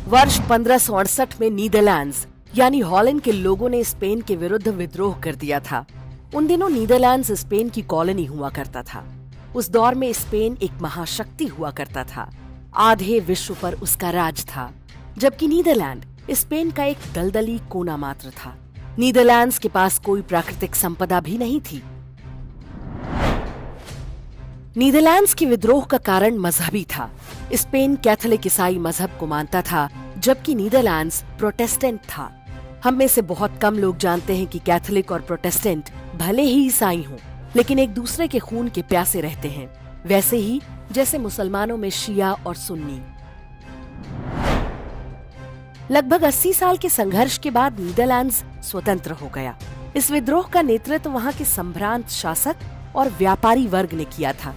वर्ष 1568 में नीदरलैंड्स यानी हॉलैंड के लोगों ने स्पेन के विरुद्ध विद्रोह कर दिया था। उन दिनों नीदरलैंड्स स्पेन की कॉलोनी हुआ करता था। उस दौर में स्पेन एक महाशक्ति हुआ करता था। आधे विश्व पर उसका राज था, जबकि नीदरलैंड स्पेन का एक दलदली कोना मात्र था। नीदरलैंड्स के पास कोई प्राकृतिक संपदा भी नहीं थी। नीदरलैंड्स के विद्रोह का कारण मजहबी था। स्पेन कैथोलिक ईसाई मजहब को मानता था, जबकि नीदरलैंड्स प्रोटेस्टेंट था। हम में से बहुत कम लोग जानते हैं कि कैथोलिक और प्रोटेस्टेंट भले ही ईसाई हों, लेकिन एक दूसरे के खून के प्यासे रहते हैं, वैसे ही जैसे मुसलमानों में शिया और सुन्नी। लगभग 80 साल के संघर्ष के बाद नीदरलैंड्स स्वतंत्र हो गया। इस विद्रोह का नेतृत्व वहां के संभ्रांत शासक और व्यापारी वर्ग ने किया था।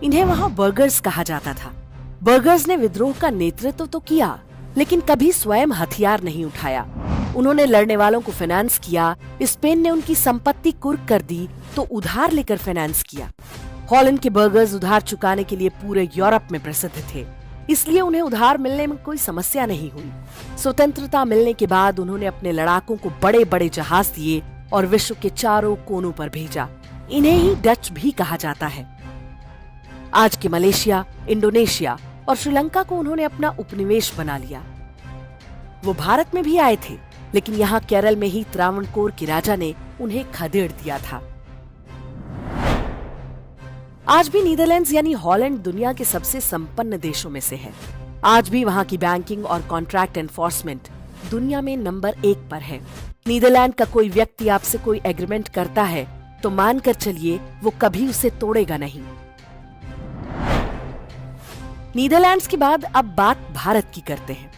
इन्हें वहां बर्गर्स कहा जाता था। बर्गर्स ने विद्रोह का नेतृत्व तो किया, लेकिन कभी स्वयं हथियार नहीं उठाया। उन्होंने लड़ने वालों को फाइनेंस किया। स्पेन ने उनकी संपत्ति कुर्क कर दी तो उधार लेकर फाइनेंस किया। हॉलैंड के बर्गर्स उधार चुकाने के लिए पूरे यूरोप में प्रसिद्ध थे, इसलिए उन्हें उधार मिलने में कोई समस्या नहीं हुई। स्वतंत्रता मिलने के बाद उन्होंने अपने लड़ाकों को बड़े बड़े जहाज दिए और विश्व के चारों कोनों पर भेजा। इन्हें ही डच भी कहा जाता है। आज के मलेशिया, इंडोनेशिया और श्रीलंका को उन्होंने अपना उपनिवेश बना लिया। वो भारत में भी आए थे, लेकिन यहाँ केरल में ही त्रावणकोर के राजा ने उन्हें खदेड़ दिया था। आज भी नीदरलैंड्स यानी हॉलैंड दुनिया के सबसे संपन्न देशों में से है। आज भी वहाँ की बैंकिंग और कॉन्ट्रैक्ट एनफोर्समेंट दुनिया में नंबर 1 पर है। नीदरलैंड का कोई व्यक्ति आपसे कोई एग्रीमेंट करता है तो मानकर चलिए वो कभी उसे तोड़ेगा नहीं। नीदरलैंड्स के बाद अब बात भारत की करते हैं।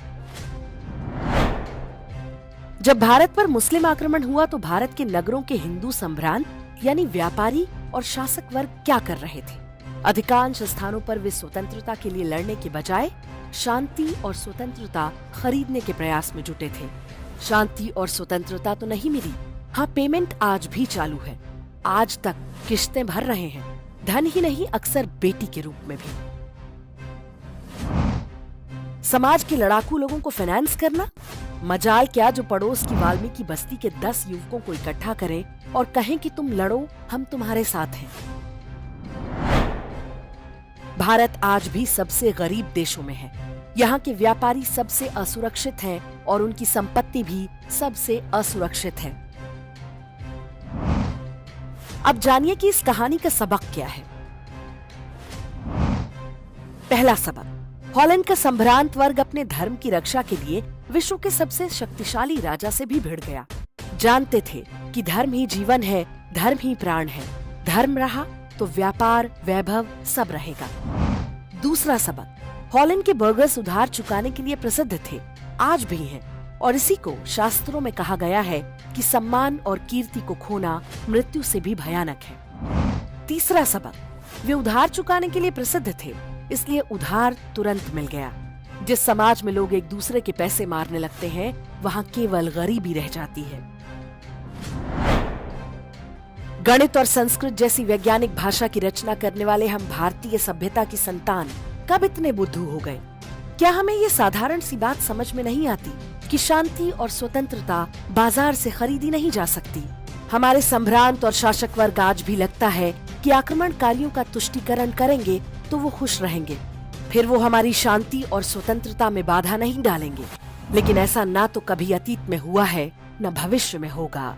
जब भारत पर मुस्लिम आक्रमण हुआ तो भारत के नगरों के हिंदू संभ्रांत यानी व्यापारी और शासक वर्ग क्या कर रहे थे? अधिकांश स्थानों पर वे स्वतंत्रता के लिए लड़ने के बजाय शांति और स्वतंत्रता खरीदने के प्रयास में जुटे थे। शांति और स्वतंत्रता तो नहीं मिली। हाँ, पेमेंट आज भी चालू है। आज तक किश्तें भर रहे हैं, धन ही नहीं अक्सर बेटी के रूप में भी। समाज के लड़ाकू लोगों को फाइनेंस करना, मजाल क्या जो पड़ोस की वाल्मीकि बस्ती के 10 युवकों को इकट्ठा करें और कहें कि तुम लड़ो, हम तुम्हारे साथ हैं। भारत आज भी सबसे गरीब देशों में है। यहाँ के व्यापारी सबसे असुरक्षित हैं और उनकी संपत्ति भी सबसे असुरक्षित है। अब जानिए कि इस कहानी का सबक क्या है। पहला सबक, हॉलैंड का संभ्रांत वर्ग अपने धर्म की रक्षा के लिए विश्व के सबसे शक्तिशाली राजा से भी भिड़ गया। जानते थे कि धर्म ही जीवन है, धर्म ही प्राण है। धर्म रहा तो व्यापार, वैभव सब रहेगा। दूसरा सबक, हॉलैंड के बर्गर्स उधार चुकाने के लिए प्रसिद्ध थे, आज भी हैं, और इसी को शास्त्रों में कहा गया है कि सम्मान और कीर्ति को खोना मृत्यु से भी भयानक है। तीसरा सबक, वे उधार चुकाने के लिए प्रसिद्ध थे, इसलिए उधार तुरंत मिल गया। जिस समाज में लोग एक दूसरे के पैसे मारने लगते हैं, वहाँ केवल गरीबी रह जाती है। गणित और संस्कृत जैसी वैज्ञानिक भाषा की रचना करने वाले हम भारतीय सभ्यता की संतान कब इतने बुद्धू हो गए? क्या हमें ये साधारण सी बात समझ में नहीं आती कि शांति और स्वतंत्रता बाजार से खरीदी नहीं जा सकती? हमारे संभ्रांत और शासक वर्ग आज भी लगता है कि आक्रमणकारियों का तुष्टीकरण करेंगे तो वो खुश रहेंगे, फिर वो हमारी शांति और स्वतंत्रता में बाधा नहीं डालेंगे। लेकिन ऐसा ना तो कभी अतीत में हुआ है, न भविष्य में होगा।